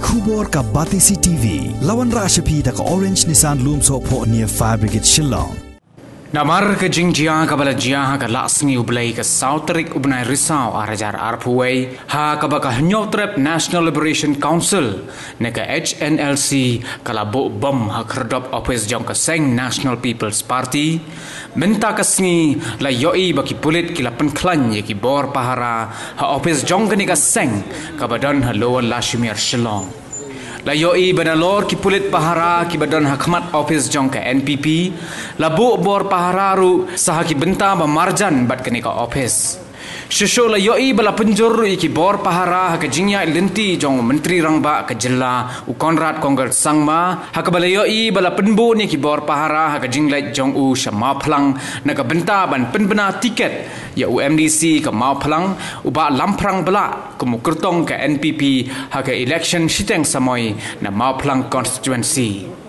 Kubor ka Batisi TV. Lawan Rashapi da ka Orange Nissan Loom so po near Fire Brigade Shillong. Namar ke jingjia ka bala jia ka lasngi ublai ka Southrik ubnai Risau arajar arpuai ha ka baka Nyotrep National Liberation Council ne ka HNLC kala bo bom ha kerdop office jong ka Seng National People's Party minta ka sngi la yoi baki pulit kila penklan ye ki bor pahara ha office jong ka ni ka Seng ka badan ha Lower Lashmere Shillong. La yoi banalor ki pulit pahara ki badan hakmat office jong ka NPP la bu bor pahara ru saha ki benta ba marjan bat kani ka office shusho la yoi bala penjur ki bor pahara ka jingya lenti jong menteri rangba ka jilla u Konrad Kongger Sangma ha ka bala yoi bala penbu ni ki bor pahara ha ka jinglait jong u Shama Plang na ka benta ban penbena tiket ya UMDC ka mau plang uba lamprang bela kumukurtong ka NPP ha ka election shiteng samoy na mau plang constituency.